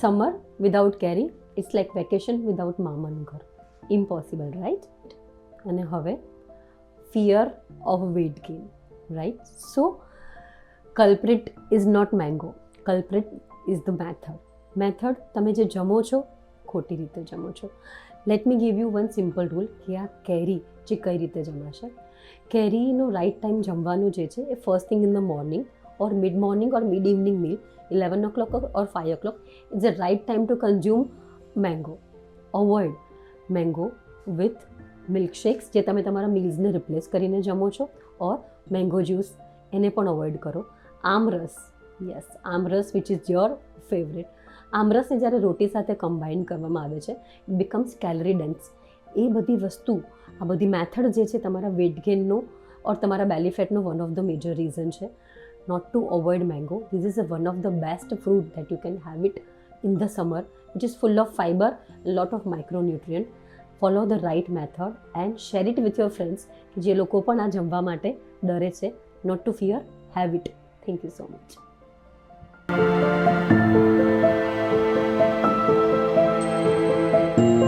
Summer without કેરી it's like vacation without મામાનું ઘર. Impossible, right? અને હવે fear of weight gain, right? So culprit is not mango, culprit is the method. તમે જે જમો છો ખોટી રીતે જમો છો. Let me give you one simple rule કે આ કેરી જે કઈ રીતે જમાશે. કેરીનો રાઇટ ટાઈમ જમવાનું જે છે એ first thing in the morning or mid-morning or mid-evening meal, 11 o'clock or 5 o'clock is the right time to consume mango. Avoid mango with milkshakes જે તમે તમારા મીલ્સને રિપ્લેસ કરીને જમો છો, ઓર મેંગો જ્યુસ એને પણ અવોઇડ કરો. Aamras, yes, aamras which is your favourite. આમરસને જ્યારે રોટી સાથે કમ્બાઈન કરવામાં આવે છે ઇટ બિકમ્સ કેલરી ડેન્સ. એ બધી વસ્તુ, આ બધી મેથડ જે છે તમારા વેટ ગેઇનનો ઓર તમારા બેલી ફેટનો one of the major reason છે. Not to avoid mango. This is one of the best fruit that you can have it in the summer, which is full of fiber, a lot of micronutrient. Follow the right method and share it with your friends કે જે લોકો પણ આ જમવા માટે ડરે છે. Not to fear, have it. Thank you so much.